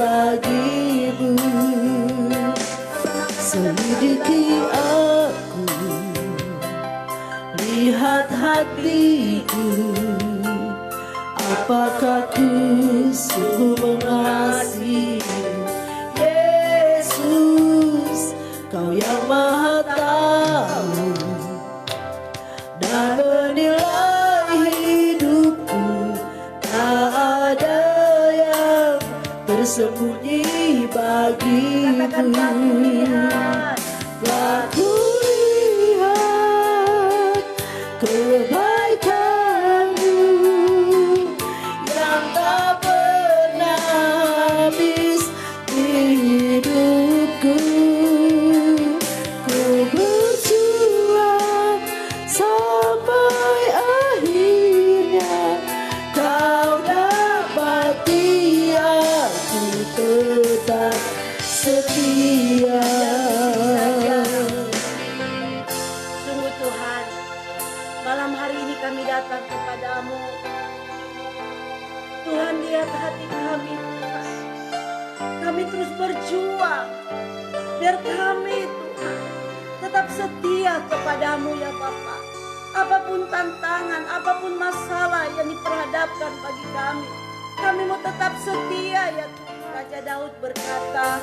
bagimu. Selidiki aku, lihat hatiku, apakah ku sungguh mengasihimu. Yesus, Kau yang Maha tahu dan menilai hidupku, tak ada yang tersembunyi bagimu. Telah kulihat kebaikan-Mu yang tak pernah habis di hidupku. Ku berjuang sampai akhirnya Kau dapati aku tetap setia. Sungguh Tuhan, malam hari ini kami datang kepadamu. Tuhan, lihat hati kami, Tuhan. Kami terus berjuang biar kami, Tuhan, tetap setia kepadamu ya Bapa. Apapun tantangan, apapun masalah yang diperhadapkan bagi kami mau tetap setia ya Tuhan. Raja Daud berkata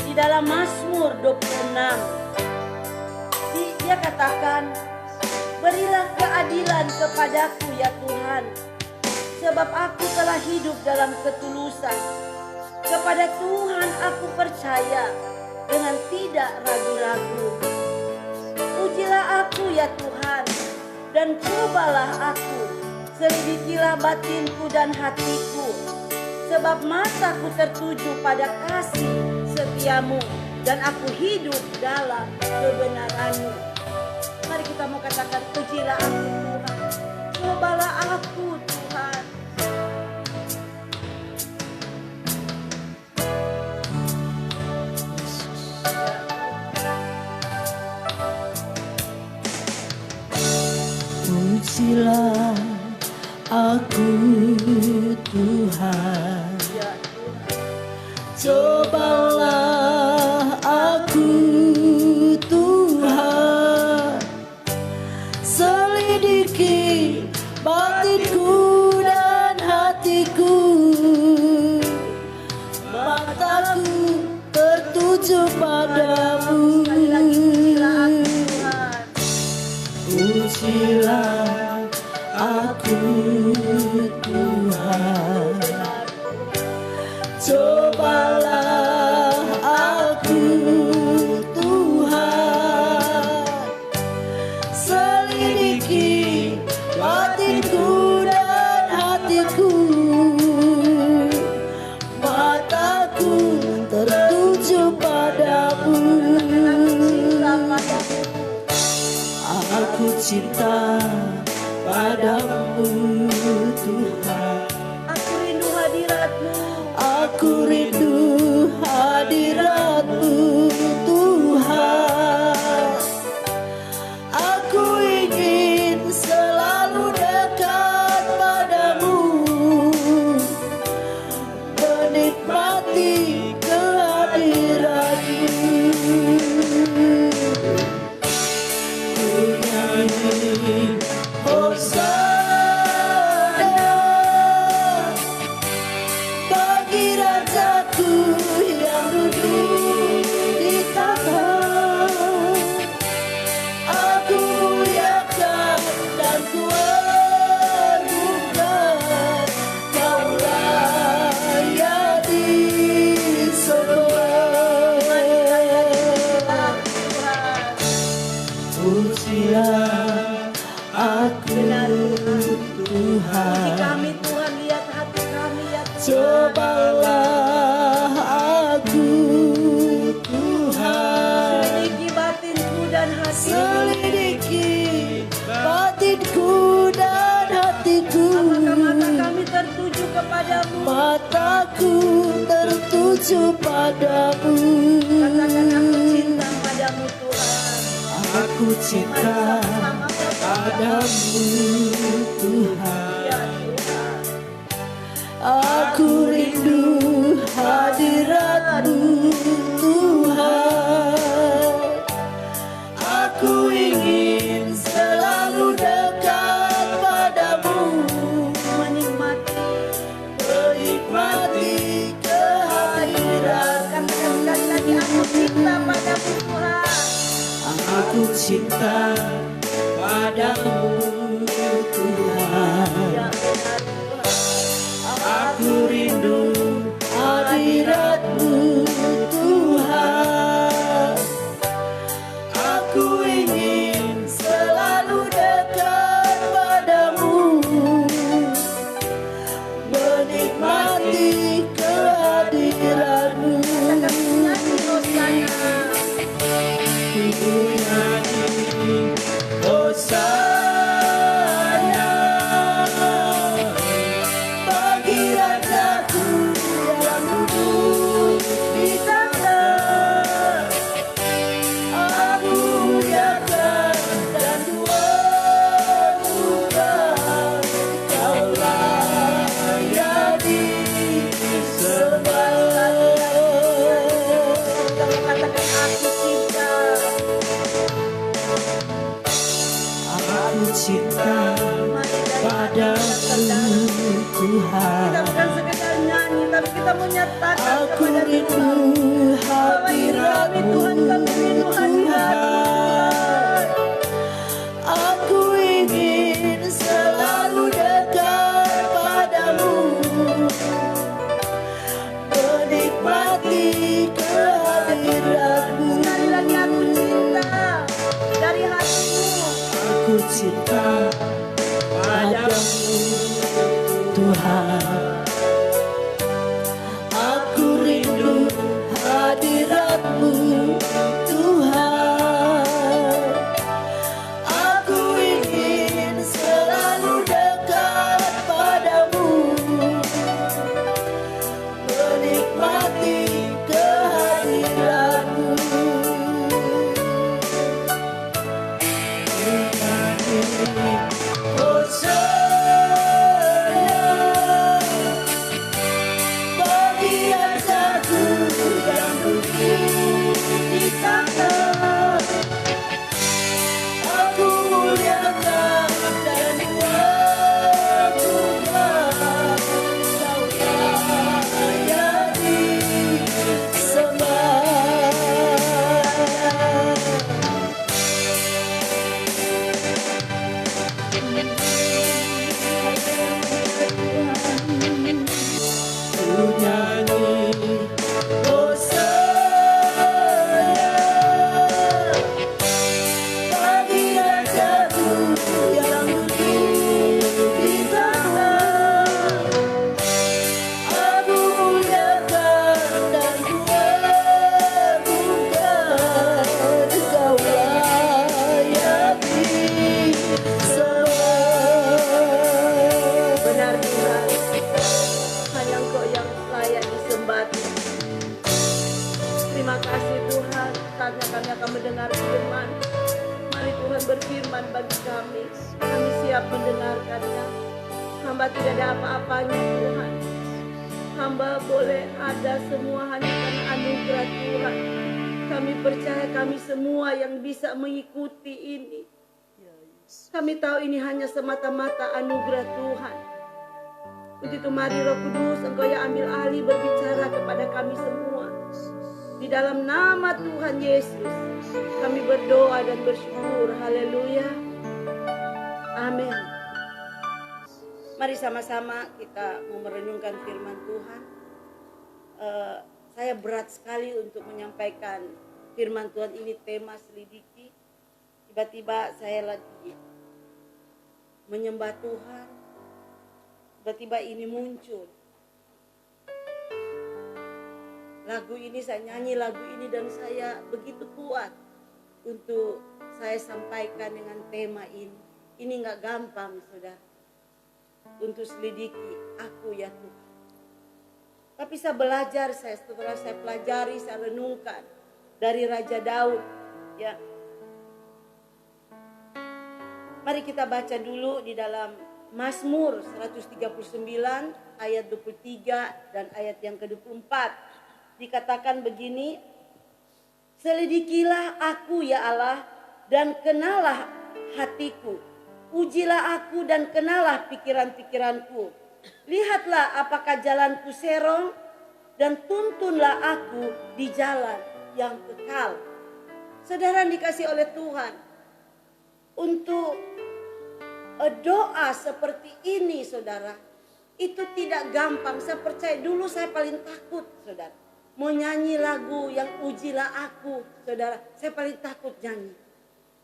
di dalam Mazmur 26, dia katakan, berilah keadilan kepadaku ya Tuhan, sebab aku telah hidup dalam ketulusan. Kepada Tuhan aku percaya dengan tidak ragu-ragu. Ujilah aku ya Tuhan, dan cobalah aku, selidikilah batinku dan hatiku, sebab mataku tertuju pada kasih setiamu, dan aku hidup dalam kebenaranmu. Mari kita mau katakan, ujilah aku Tuhan, cobalah aku Tuhan. Ujilah aku Tuhan, cobalah aku Tuhan, selidiki batinku dan hatiku, mataku tertuju padamu. Ujilah aku Tuhan, cobalah aku Tuhan, selidiki batinku dan hatiku, mataku tertuju padamu. Aku cinta padamu Tuhan, Aku rindu hadirat-Mu. aku rindu hadirat-Mu Tuhan. Aku ingin selalu dekat padamu, menikmati kehadirat-Mu. Hosana bagi Rajaku yang duduk di tahta. Aku muliakan dan ku agungkan, Kaulah yang disembah. Ujilah aku Tuhan, Kami Tuhan, lihat hati kami ya Tuhan. cobalah aku Tuhan, Selidiki batinku dan hatiku. selidiki batinku dan hatiku, Apakah mata kami tertuju kepadamu? mataku tertuju padamu. Katakan, aku cinta padamu Tuhan. Aku cinta padamu Tuhan, Ya Tuhan. aku rindu cinta padamu Tuhan. Ya benar Tuhan. Aku rindu hadirat-Mu Tuhan. Aku ingin selalu dekat padamu, menikmati kehadiran-Mu. Kami nyanyi Hosana. Ku nyanyi Hosana bagi Rajaku yang duduk di tangga. Aku muliakan dan Tuhan, Kau layak disembah. Kami katakan aku cinta. Aku cinta Mari dari padamu Tuhan. kita bukan sekedar nyanyi, tapi kita menyatakan Aku kepada rindu Tuhan hadirat-Mu Tuhan. Aku ingin selalu dekat padamu, menikmati kehadiran-Mu. Sekali lagi aku cinta dari hatimu. Aku cinta padamu Tuhan. Aku rindu hadirat-Mu Tuhan. Aku ingin selalu dekat padamu, menikmati kehadiran-Mu. Hosana bagi Rajaku yang duduk di tangga. Aku muliakan dan Tuhan, Kau layak disembah. Ku nyanyi Hosana bagi Rajaku yang duduk di tangga. Aku muliakan dan kuagungkan, Kau layak disembah. Benar Tuhan, hanya Engkau yang layak disembah. Terima kasih Tuhan, karena kami akan mendengar firman. Mari Tuhan berfirman bagi kami. Kami siap mendengarkannya. Hamba tidak ada apa-apanya Tuhan. Hamba boleh ada semua hanya karena anugerah Tuhan. Kami percaya kami semua yang bisa mengikuti ini. Kami tahu ini hanya semata-mata anugerah Tuhan. Untuk itu mari Roh Kudus, Engkau yang ambil alih berbicara kepada kami semua. Di dalam nama Tuhan Yesus, kami berdoa dan bersyukur. Haleluya. Amin. Mari sama-sama kita mau merenungkan firman Tuhan. Saya berat sekali untuk menyampaikan firman Tuhan ini, tema selidiki. Tiba-tiba saya lagi menyembah Tuhan. Tiba-tiba ini muncul. Lagu ini, saya nyanyi lagu ini dan saya begitu kuat untuk saya sampaikan dengan tema ini. Ini gak gampang, saudara, untuk selidiki aku ya Tuhan. Tapi saya belajar, setelah saya pelajari, saya renungkan dari Raja Daud. Ya, mari kita baca dulu di dalam Mazmur 139 ayat 23 dan ayat yang ke-24. Dikatakan begini, selidikilah aku ya Allah dan kenalah hatiku. Ujilah aku dan kenalah pikiran-pikiranku. Lihatlah apakah jalanku serong dan tuntunlah aku di jalan yang kekal. Saudara dikasih oleh Tuhan, untuk doa seperti ini saudara, itu tidak gampang. Saya percaya dulu saya paling takut saudara. Mau nyanyi lagu yang ujilah aku saudara, saya paling takut nyanyi.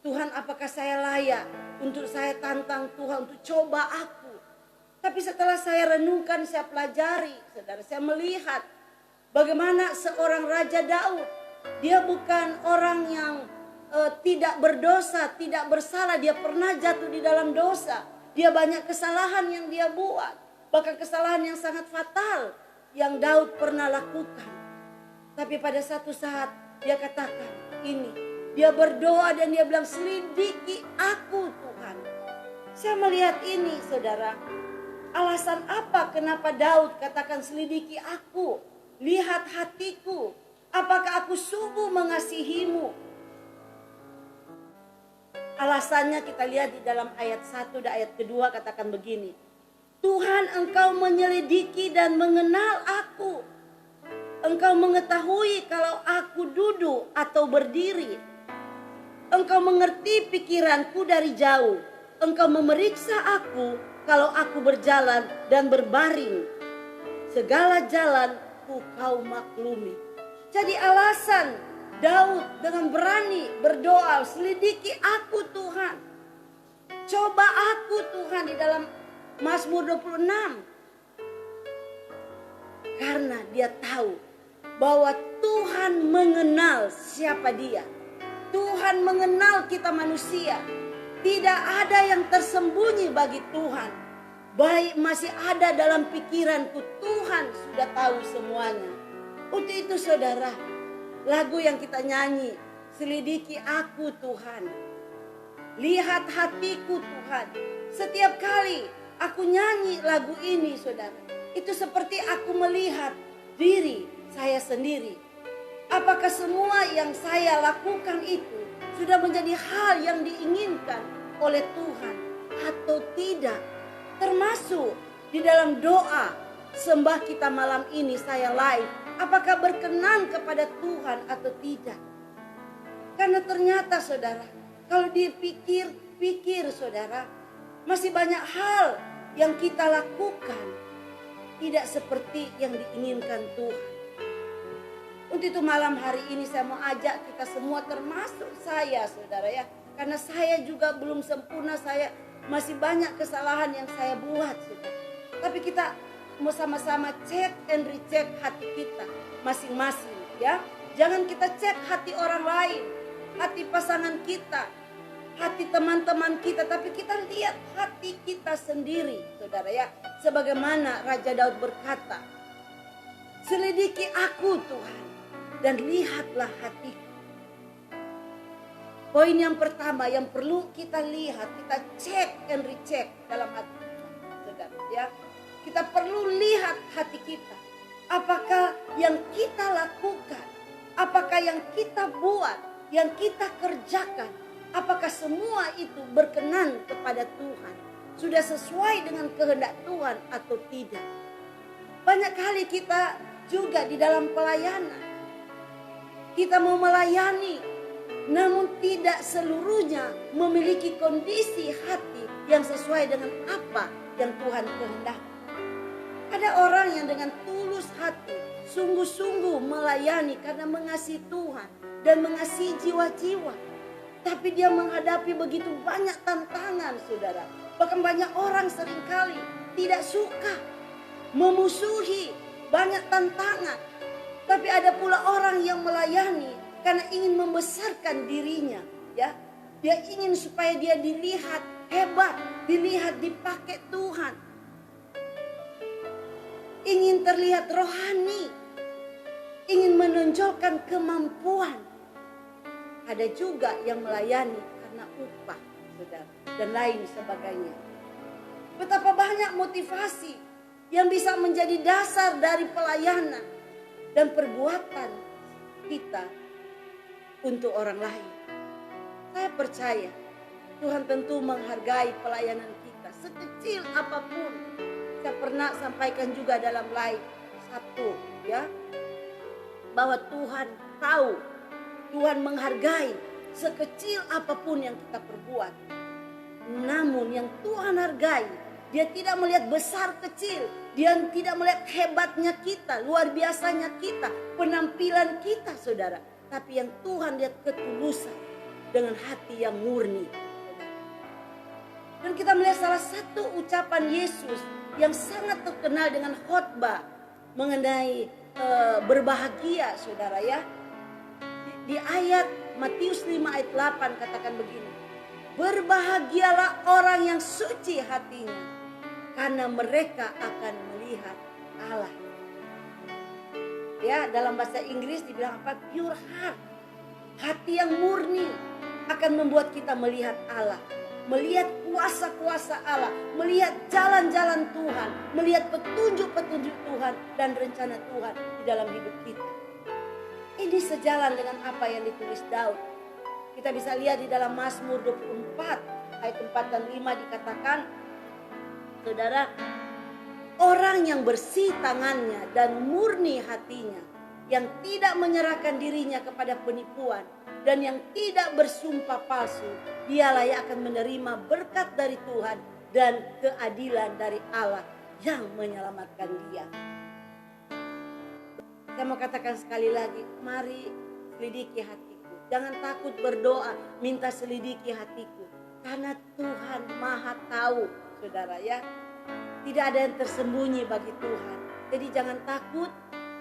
Tuhan, apakah saya layak untuk saya tantang Tuhan untuk coba aku. Tapi setelah saya renungkan, saya pelajari saudara, saya melihat bagaimana seorang Raja Daud. Dia bukan orang yang tidak berdosa, tidak bersalah. Dia pernah jatuh di dalam dosa. Dia banyak kesalahan yang dia buat. Bahkan kesalahan yang sangat fatal yang Daud pernah lakukan. Tapi pada satu saat dia katakan ini. Dia berdoa dan dia bilang, selidiki aku Tuhan. Saya melihat ini saudara. Alasan apa kenapa Daud katakan selidiki aku. Lihat hatiku. Apakah aku sungguh mengasihimu. Alasannya kita lihat di dalam ayat 1 dan ayat kedua katakan begini. Tuhan, engkau menyelidiki dan mengenal aku. Engkau mengetahui kalau aku duduk atau berdiri. Engkau mengerti pikiranku dari jauh. Engkau memeriksa aku kalau aku berjalan dan berbaring. Segala jalanku kau maklumi. Jadi alasan Daud dengan berani berdoa, selidiki aku Tuhan. Coba aku Tuhan di dalam Mazmur 26. Karena dia tahu bahwa Tuhan mengenal siapa dia. Tuhan mengenal kita manusia. Tidak ada yang tersembunyi bagi Tuhan. Baik masih ada dalam pikiranku, Tuhan sudah tahu semuanya. Untuk itu saudara, lagu yang kita nyanyi, selidiki aku Tuhan. Lihat hatiku Tuhan. Setiap kali aku nyanyi lagu ini saudara, itu seperti aku melihat diri saya sendiri. Apakah semua yang saya lakukan itu sudah menjadi hal yang diinginkan oleh Tuhan atau tidak? Termasuk di dalam doa sembah kita malam ini saya live. Apakah berkenan kepada Tuhan atau tidak? Karena ternyata saudara, kalau dipikir-pikir saudara, masih banyak hal yang kita lakukan tidak seperti yang diinginkan Tuhan. Untuk itu malam hari ini saya mau ajak kita semua, termasuk saya saudara ya. Karena saya juga belum sempurna, saya masih banyak kesalahan yang saya buat saudara. Tapi kita mau sama-sama cek and recheck hati kita masing-masing ya. Jangan kita cek hati orang lain, hati pasangan kita, hati teman-teman kita, tapi kita lihat hati kita sendiri saudara ya. Sebagaimana Raja Daud berkata, selidiki aku Tuhan dan lihatlah hatiku. Poin yang pertama yang perlu kita lihat, kita cek and recheck dalam hati kita saudara ya. Kita perlu lihat hati kita. Apakah yang kita lakukan, apakah yang kita buat, yang kita kerjakan, apakah semua itu berkenan kepada Tuhan? Sudah sesuai dengan kehendak Tuhan atau tidak? Banyak kali kita juga di dalam pelayanan. Kita mau melayani, namun tidak seluruhnya memiliki kondisi hati yang sesuai dengan apa yang Tuhan kehendaki. Ada orang yang dengan tulus hati, sungguh-sungguh melayani karena mengasihi Tuhan dan mengasihi jiwa-jiwa. Tapi dia menghadapi begitu banyak tantangan saudara. Bahkan banyak orang seringkali tidak suka, memusuhi, banyak tantangan. Tapi ada pula orang yang melayani karena ingin membesarkan dirinya. Ya, dia ingin supaya dia dilihat hebat, dilihat dipakai Tuhan. Ingin terlihat rohani, ingin menonjolkan kemampuan. Ada juga yang melayani karena upah, saudara, dan lain sebagainya. Betapa banyak motivasi yang bisa menjadi dasar dari pelayanan dan perbuatan kita untuk orang lain. Saya percaya Tuhan tentu menghargai pelayanan kita sekecil apapun. Saya pernah sampaikan juga dalam live Sabtu ya, bahwa Tuhan tahu, Tuhan menghargai sekecil apapun yang kita perbuat. Namun yang Tuhan hargai, dia tidak melihat besar kecil, dia tidak melihat hebatnya kita, luar biasanya kita, penampilan kita saudara. Tapi yang Tuhan lihat ketulusan dengan hati yang murni. Dan kita melihat salah satu ucapan Yesus yang sangat terkenal dengan khotbah mengenai berbahagia saudara ya. Di ayat Matius 5 ayat 8 katakan begini. Berbahagialah orang yang suci hatinya, karena mereka akan melihat Allah. Ya, dalam bahasa Inggris dibilang apa? Pure heart. Hati yang murni akan membuat kita melihat Allah. Melihat kuasa-kuasa Allah, melihat jalan-jalan Tuhan, melihat petunjuk-petunjuk Tuhan dan rencana Tuhan di dalam hidup kita. Ini sejalan dengan apa yang ditulis Daud. Kita bisa lihat di dalam Mazmur 24 ayat 4 dan 5 dikatakan, saudara, orang yang bersih tangannya dan murni hatinya, yang tidak menyerahkan dirinya kepada penipuan dan yang tidak bersumpah palsu, dialah yang akan menerima berkat dari Tuhan dan keadilan dari Allah yang menyelamatkan dia. Saya mau katakan sekali lagi, mari selidiki hatiku. Jangan takut berdoa, minta selidiki hatiku. Karena Tuhan Maha tahu, saudara ya. Tidak ada yang tersembunyi bagi Tuhan. Jadi jangan takut,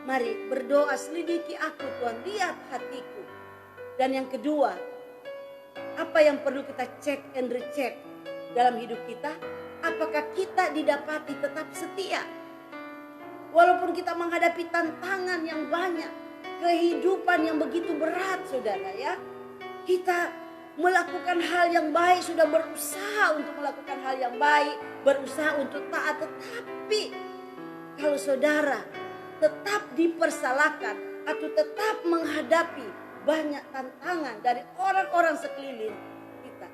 mari berdoa, selidiki aku Tuhan, lihat hatiku. Dan yang kedua, apa yang perlu kita cek and recheck dalam hidup kita? Apakah kita didapati tetap setia? Walaupun kita menghadapi tantangan yang banyak, kehidupan yang begitu berat saudara ya. Kita melakukan hal yang baik, sudah berusaha untuk melakukan hal yang baik, berusaha untuk taat. Tetapi kalau saudara tetap dipersalahkan atau tetap menghadapi banyak tantangan dari orang-orang sekeliling kita,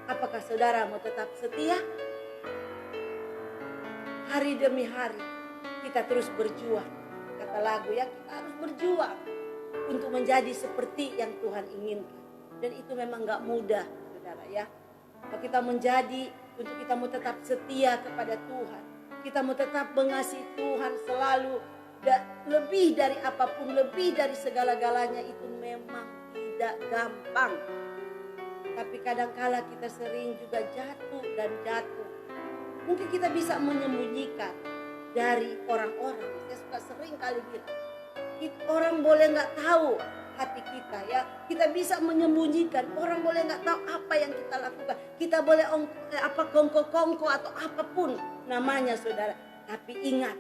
apakah saudara mau tetap setia? Hari demi hari kita terus berjuang. Kata lagu ya, kita harus berjuang untuk menjadi seperti yang Tuhan inginkan. Dan itu memang gak mudah saudara ya. Kalau kita menjadi, untuk kita mau tetap setia kepada Tuhan, kita mau tetap mengasihi Tuhan selalu, lebih dari apapun, lebih dari segala-galanya, itu memang tidak gampang. Tapi kadangkala kita sering juga jatuh dan jatuh. Mungkin kita bisa menyembunyikan dari orang-orang. Saya sering kali bilang, orang boleh gak tahu hati kita ya. Kita bisa menyembunyikan, orang boleh gak tahu apa yang kita lakukan. Kita boleh kongko-kongko atau apapun namanya saudara. Tapi ingat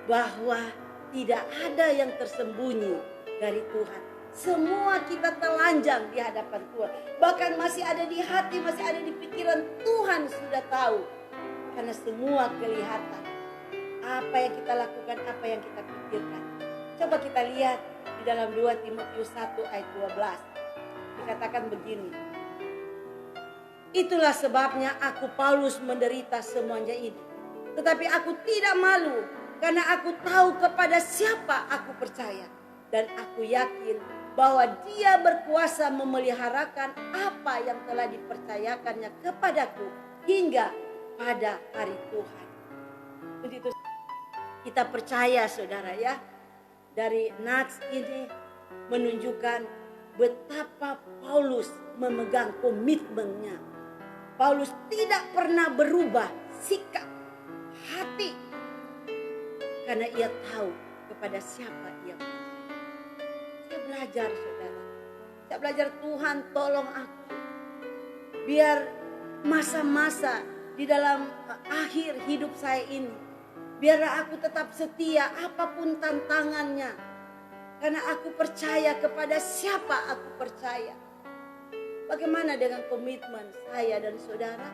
bahwa tidak ada yang tersembunyi dari Tuhan. Semua kita telanjang di hadapan Tuhan. Bahkan masih ada di hati, masih ada di pikiran, Tuhan sudah tahu. Karena semua kelihatan. Apa yang kita lakukan, apa yang kita pikirkan. Coba kita lihat di dalam 2 Timotius 1 ayat 12. Dikatakan begini. Itulah sebabnya aku Paulus menderita semuanya ini. Tetapi aku tidak malu, karena aku tahu kepada siapa aku percaya. Dan aku yakin bahwa dia berkuasa memeliharakan apa yang telah dipercayakannya kepadaku hingga pada hari Tuhan. Begitu kita percaya saudara ya. Dari nats ini menunjukkan betapa Paulus memegang komitmennya. Paulus tidak pernah berubah sikap hati. Karena ia tahu kepada siapa ia percaya. Saya belajar saudara. Saya belajar, Tuhan tolong aku. Biar masa-masa di dalam akhir hidup saya ini, biarlah aku tetap setia apapun tantangannya. Karena aku percaya kepada siapa aku percaya. Bagaimana dengan komitmen saya dan saudara?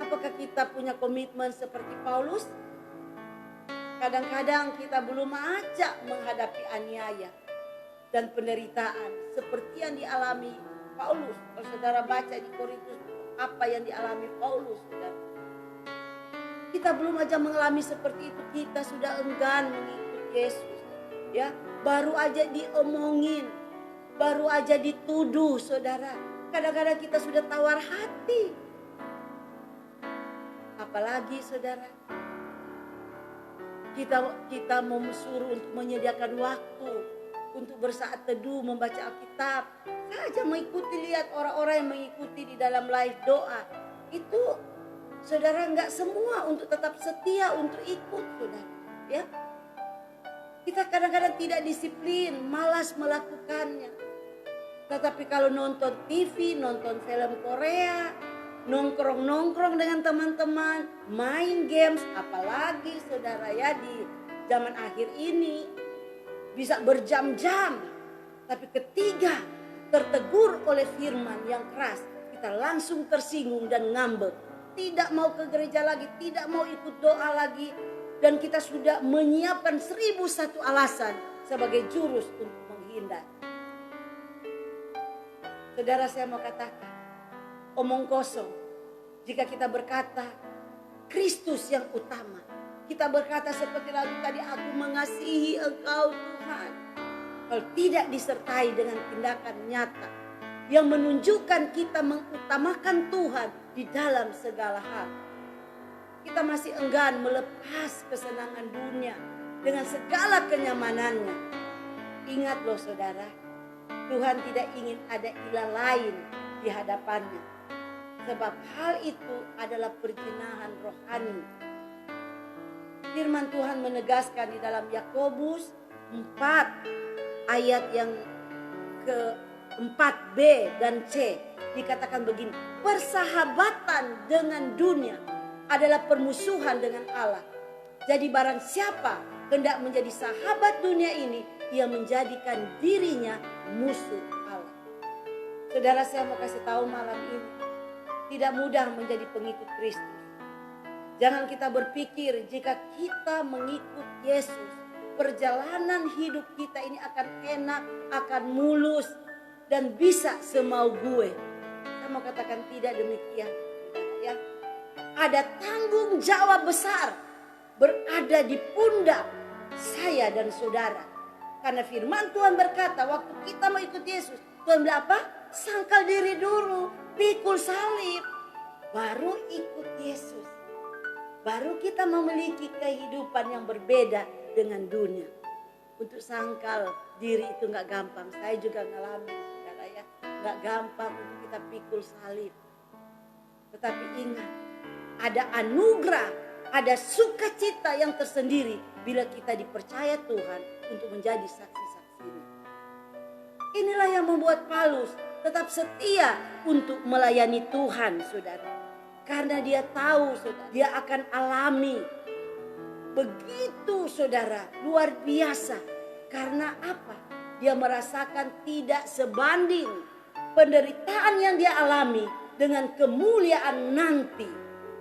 Apakah kita punya komitmen seperti Paulus? Kadang-kadang kita belum ajak menghadapi aniaya dan penderitaan seperti yang dialami Paulus. Kalau saudara baca di Korintus apa yang dialami Paulus, saudara. Kita belum aja mengalami seperti itu, kita sudah enggan mengikut Yesus. Ya, baru aja diomongin, baru aja dituduh, saudara. Kadang-kadang kita sudah tawar hati. Apalagi saudara, kita mau suruh untuk menyediakan waktu untuk bersaat teduh, membaca Alkitab. Saja mengikuti, lihat orang-orang yang mengikuti di dalam live doa. Itu saudara, nggak semua untuk tetap setia untuk ikut, saudara. Ya, kita kadang-kadang tidak disiplin, malas melakukannya. Tetapi kalau nonton TV, nonton film Korea, nongkrong-nongkrong dengan teman-teman, main games, apalagi saudara ya di zaman akhir ini bisa berjam-jam. Tapi ketika tertegur oleh firman yang keras, kita langsung tersinggung dan ngambek. Tidak mau ke gereja lagi, tidak mau ikut doa lagi. Dan kita sudah menyiapkan 1001 alasan sebagai jurus untuk menghindar. Saudara, saya mau katakan, omong kosong jika kita berkata Kristus yang utama. Kita berkata seperti lagu tadi, aku mengasihi Engkau Tuhan. Kalau tidak disertai dengan tindakan nyata yang menunjukkan kita mengutamakan Tuhan di dalam segala hal, kita masih enggan melepas kesenangan dunia dengan segala kenyamanannya. Ingat loh saudara, Tuhan tidak ingin ada ilah lain di hadapannya. Sebab hal itu adalah perjinahan rohani. Firman Tuhan menegaskan di dalam Yakobus 4 ayat yang ke-4b dan c. Dikatakan begini, persahabatan dengan dunia adalah permusuhan dengan Allah. Jadi barang siapa hendak menjadi sahabat dunia ini, ia menjadikan dirinya musuh Allah. Saudara, saya mau kasih tahu malam ini, tidak mudah menjadi pengikut Kristus. Jangan kita berpikir jika kita mengikut Yesus, perjalanan hidup kita ini akan enak, akan mulus, dan bisa semau gue. Saya mau katakan tidak demikian. Ya, ada tanggung jawab besar berada di pundak saya dan saudara. Karena firman Tuhan berkata, waktu kita mau ikut Yesus, Tuhan bilang apa? Sangkal diri dulu, pikul salib, baru ikut Yesus. Baru kita memiliki kehidupan yang berbeda dengan dunia. Untuk sangkal diri itu gak gampang. Saya juga ngalamin, saudara ya. Gak gampang untuk kita pikul salib. Tetapi ingat, ada anugerah, ada sukacita yang tersendiri bila kita dipercaya Tuhan untuk menjadi saksi-saksinya. Inilah yang membuat Paulus tetap setia untuk melayani Tuhan, saudara. Karena dia tahu, saudara, dia akan alami begitu, saudara, luar biasa. Karena apa? Dia merasakan tidak sebanding penderitaan yang dia alami dengan kemuliaan nanti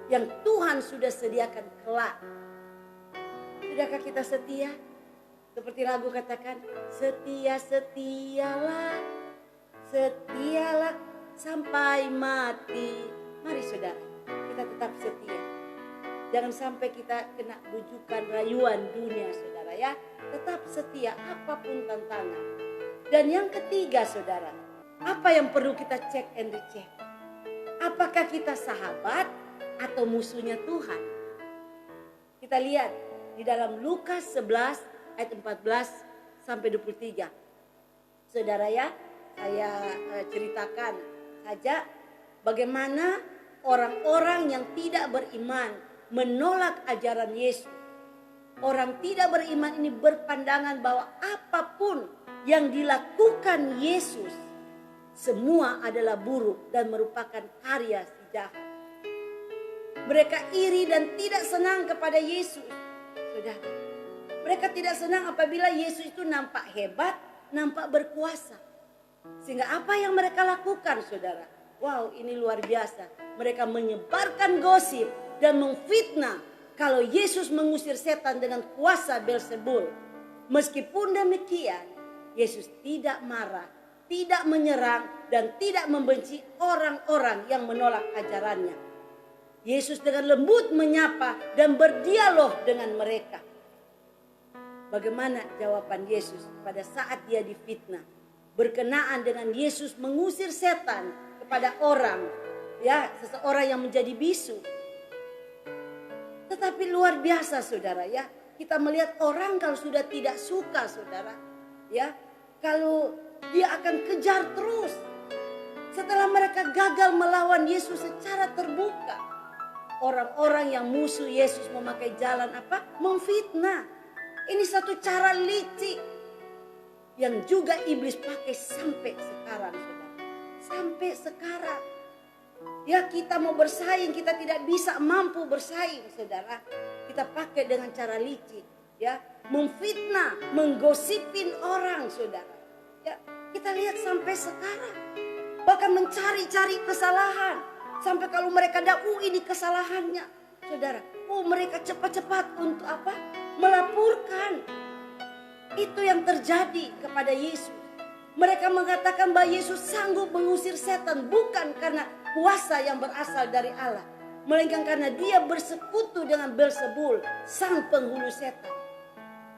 yang Tuhan sudah sediakan kelak. Sudahkah kita setia? Seperti lagu katakan, setia-setialah, setialah sampai mati. Mari saudara, kita tetap setia. Jangan sampai kita kena bujukan rayuan dunia, saudara ya. Tetap setia apapun tantangan. Dan yang ketiga, saudara, apa yang perlu kita cek and recheck? Apakah kita sahabat atau musuhnya Tuhan? Kita lihat di dalam Lukas 11 ayat 14 sampai 23. Saudara ya, saya ceritakan saja bagaimana orang-orang yang tidak beriman menolak ajaran Yesus. Orang tidak beriman ini berpandangan bahwa apapun yang dilakukan Yesus semua adalah buruk dan merupakan karya si jahat. Mereka iri dan tidak senang kepada Yesus. Saudara, mereka tidak senang apabila Yesus itu nampak hebat, nampak berkuasa. Sehingga apa yang mereka lakukan, saudara? Wow, ini luar biasa. Mereka menyebarkan gosip dan memfitnah kalau Yesus mengusir setan dengan kuasa Beelzebul. Meskipun demikian, Yesus tidak marah, tidak menyerang, dan tidak membenci orang-orang yang menolak ajarannya. Yesus dengan lembut menyapa dan berdialog dengan mereka. Bagaimana jawaban Yesus pada saat dia difitnah? Berkenaan dengan Yesus mengusir setan kepada orang, ya, seseorang yang menjadi bisu. Tetapi luar biasa saudara ya. Kita melihat orang kalau sudah tidak suka saudara. Ya, kalau dia akan kejar terus. Setelah mereka gagal melawan Yesus secara terbuka. Orang-orang yang musuh Yesus memakai jalan apa? Memfitnah. Ini satu cara licik. Yang juga iblis pakai sampai sekarang saudara. Sampai sekarang. Ya kita mau bersaing, kita tidak bisa mampu bersaing saudara. Kita pakai dengan cara licik. Ya, memfitnah, menggosipin orang saudara. Ya, kita lihat sampai sekarang. Bahkan mencari-cari kesalahan. Sampai kalau mereka ini kesalahannya. Saudara, mereka cepat-cepat untuk apa? Melaporkan. Itu yang terjadi kepada Yesus. Mereka mengatakan bahwa Yesus sanggup mengusir setan bukan karena kuasa yang berasal dari Allah, melainkan karena dia bersekutu dengan Beelzebul, sang penghulu setan.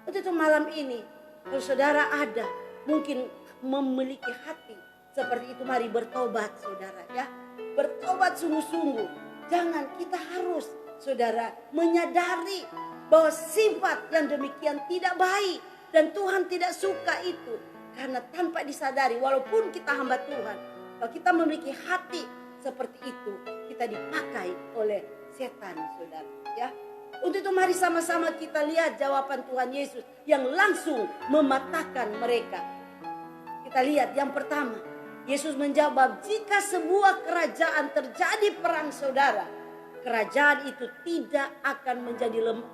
Untuk itu malam ini, kalau saudara ada mungkin memiliki hati seperti itu, mari bertobat saudara ya. Bertobat sungguh-sungguh. Jangan, kita harus saudara menyadari bahwa sifat yang demikian tidak baik dan Tuhan tidak suka itu. Karena tanpa disadari, walaupun kita hamba Tuhan, kalau kita memiliki hati seperti itu, kita dipakai oleh setan saudara ya. Untuk itu mari sama-sama kita lihat jawaban Tuhan Yesus yang langsung mematahkan mereka. Kita lihat yang pertama, Yesus menjawab, jika sebuah kerajaan terjadi perang saudara, kerajaan itu tidak akan menjadi lemah.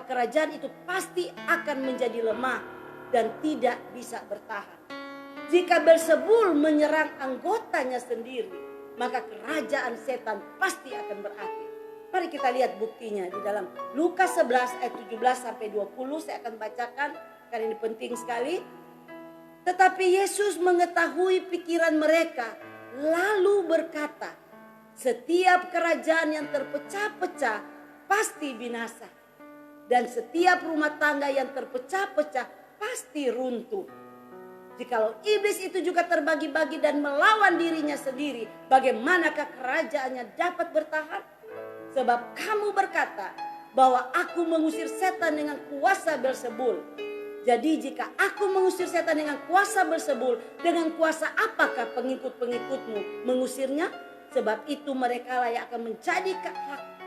Kerajaan itu pasti akan menjadi lemah dan tidak bisa bertahan. Jika Beelzebul menyerang anggotanya sendiri, maka kerajaan setan pasti akan berakhir. Mari kita lihat buktinya di dalam Lukas 11 ayat 17 sampai 20. Saya akan bacakan karena ini penting sekali. Tetapi Yesus mengetahui pikiran mereka, lalu berkata, setiap kerajaan yang terpecah-pecah pasti binasa. Dan setiap rumah tangga yang terpecah-pecah pasti runtuh. Jikalau iblis itu juga terbagi-bagi dan melawan dirinya sendiri, bagaimanakah kerajaannya dapat bertahan? Sebab kamu berkata bahwa aku mengusir setan dengan kuasa Beelzebul. Jadi jika aku mengusir setan dengan kuasa Beelzebul, dengan kuasa apakah pengikut-pengikutmu mengusirnya? Sebab itu mereka lah yang akan menjadi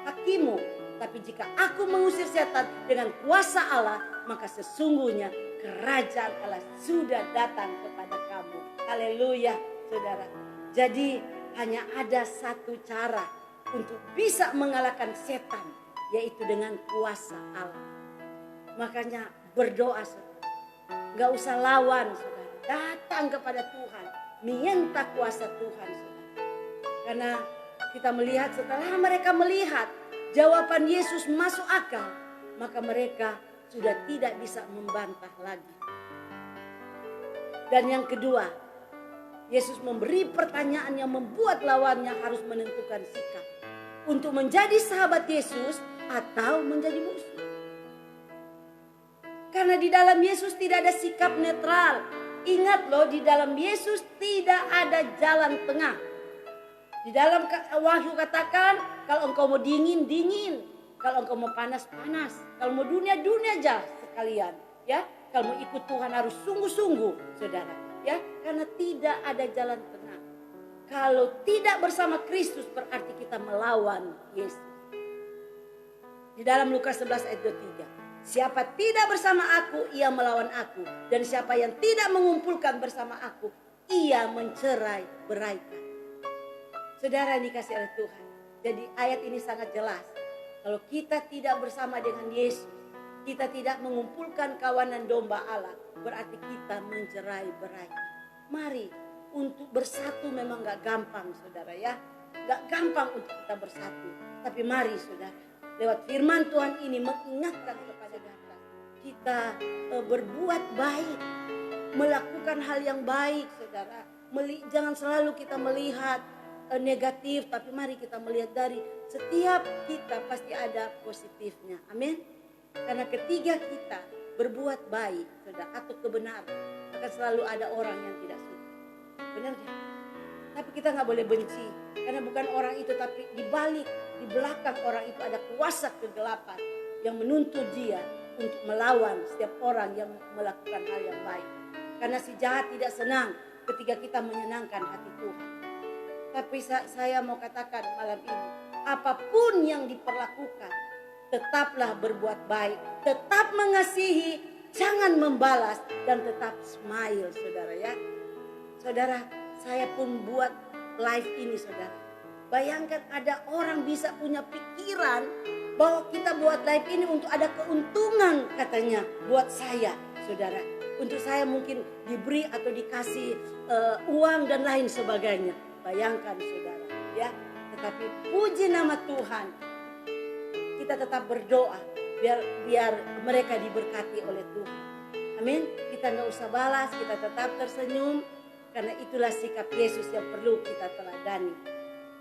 hakimu. Tapi jika aku mengusir setan dengan kuasa Allah, maka sesungguhnya kerajaan Allah sudah datang kepada kamu. Haleluya saudara. Jadi hanya ada satu cara untuk bisa mengalahkan setan, yaitu dengan kuasa Allah. Makanya berdoa saudara. Gak usah lawan saudara. Datang kepada Tuhan. Minta kuasa Tuhan saudara. Karena kita melihat setelah mereka melihat jawaban Yesus masuk akal, maka mereka sudah tidak bisa membantah lagi. Dan yang kedua, Yesus memberi pertanyaan yang membuat lawannya harus menentukan sikap. Untuk menjadi sahabat Yesus atau menjadi musuh. Karena di dalam Yesus tidak ada sikap netral. Ingat loh, di dalam Yesus tidak ada jalan tengah. Di dalam Wahyu katakan, kalau engkau mau dingin, dingin. Kalau engkau mau panas, panas. Kalau mau dunia, dunia aja sekalian. Ya, kalau mau ikut Tuhan harus sungguh-sungguh, saudara. Ya, karena tidak ada jalan tengah. Kalau tidak bersama Kristus berarti kita melawan Yesus. Di dalam Lukas 11 ayat 23. Siapa tidak bersama aku, ia melawan aku. Dan siapa yang tidak mengumpulkan bersama aku, ia mencerai beraikan. Saudara yang dikasih oleh Tuhan. Jadi ayat ini sangat jelas. Kalau kita tidak bersama dengan Yesus, kita tidak mengumpulkan kawanan domba Allah, berarti kita mencerai beraikan. Mari, untuk bersatu memang gak gampang saudara ya. Gak gampang untuk kita bersatu. Tapi mari saudara, lewat firman Tuhan ini mengingatkan kepada kita berbuat baik. Melakukan hal yang baik saudara. Jangan selalu kita melihat negatif, tapi mari kita melihat dari setiap kita pasti ada positifnya. Amin. Karena ketiga kita berbuat baik saudara, atau kebenaran, akan selalu ada orang yang tidak suka. Benar kan? Tapi kita nggak boleh benci, karena bukan orang itu, tapi dibalik di belakang orang itu ada kuasa kegelapan yang menuntut dia untuk melawan setiap orang yang melakukan hal yang baik. Karena si jahat tidak senang ketika kita menyenangkan hati Tuhan. Tapi saya mau katakan malam ini, apapun yang diperlakukan, tetaplah berbuat baik, tetap mengasihi, jangan membalas, dan tetap smile, saudara ya. Saudara, saya pun buat live ini, saudara. Bayangkan ada orang bisa punya pikiran bahwa kita buat live ini untuk ada keuntungan katanya buat saya, saudara. Untuk saya mungkin diberi atau dikasih uang dan lain sebagainya. Bayangkan, saudara, ya. Tetapi puji nama Tuhan, kita tetap berdoa biar mereka diberkati oleh Tuhan. Amin. Kita nggak usah balas, kita tetap tersenyum, karena itulah sikap Yesus yang perlu kita teladani.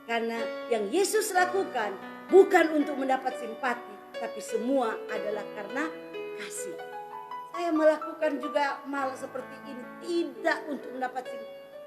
Karena yang Yesus lakukan bukan untuk mendapat simpati, tapi semua adalah karena kasih. Saya melakukan juga hal seperti ini tidak untuk mendapat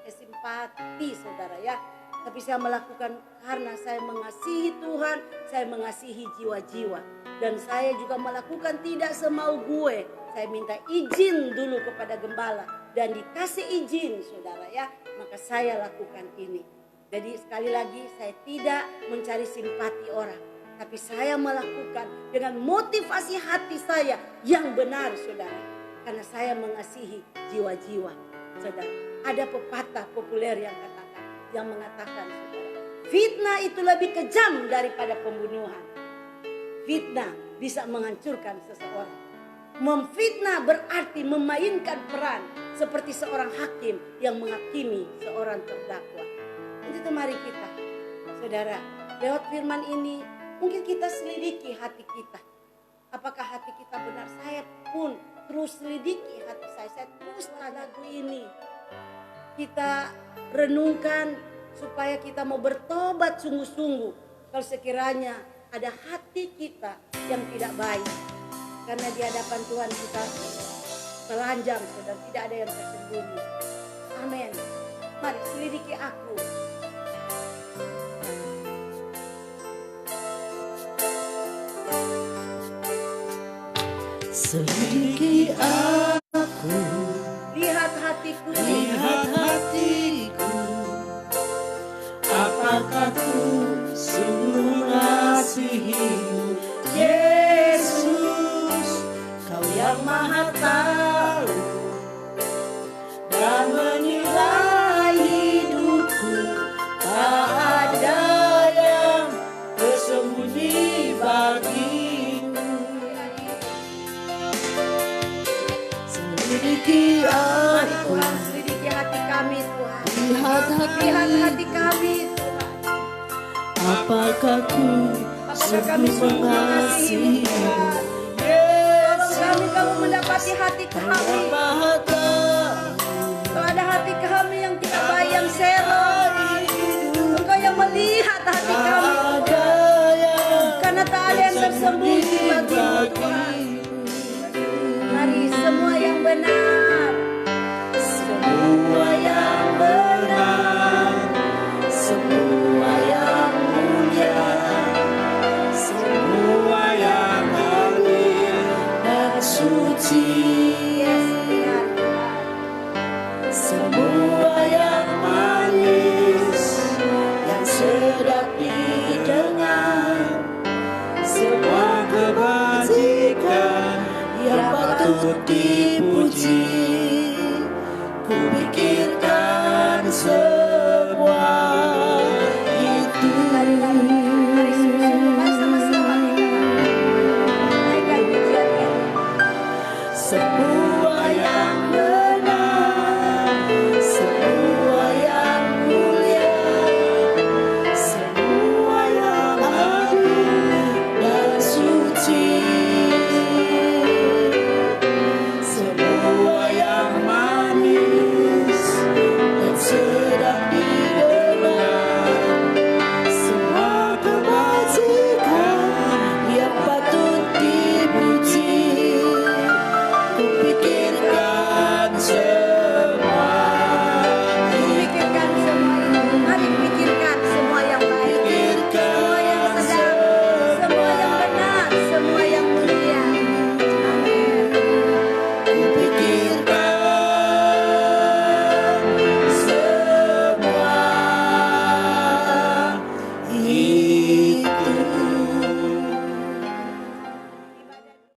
simpati, saudara ya. Tapi saya melakukan karena saya mengasihi Tuhan, saya mengasihi jiwa-jiwa. Dan saya juga melakukan tidak semau gue. Saya minta izin dulu kepada gembala dan dikasih izin, saudara ya. Maka saya lakukan ini. Jadi sekali lagi saya tidak mencari simpati orang. Tapi saya melakukan dengan motivasi hati saya yang benar, saudara. Karena saya mengasihi jiwa-jiwa, saudara. Ada pepatah populer yang mengatakan, saudara, fitnah itu lebih kejam daripada pembunuhan. Fitnah bisa menghancurkan seseorang. Memfitnah berarti memainkan peran seperti seorang hakim yang menghakimi seorang terdakwa. Jadi mari kita, saudara, lewat firman ini mungkin kita selidiki hati kita. Apakah hati kita benar? Saya pun terus selidiki hati saya terus lagu ini. Kita renungkan supaya kita mau bertobat sungguh-sungguh. Kalau sekiranya ada hati kita yang tidak baik. Karena di hadapan Tuhan kita telanjang, saudara, tidak ada yang tersembunyi. Amin. Mari selidiki aku. Selidiki aku, lihat hatiku, apakah ku sungguh mengasihimu, Yesus, Kau yang Maha Tahu dan menilai hidupku, tak ada yang tersembunyi bagimu. Selidiki mari aku, Tuhan selidiki hati kami, Tuhan. lihat hati kami, Tuhan. apakah ku kami sungguh sungguh mengasihi mengasihimu, Tuhan. Tolong kamu mendapati hati kami. Kalau ada hati kami yang tidak baik, yang serong, Engkau yang melihat hati kami, Tuhan. Karena tak ada yang tersembunyi bagimu,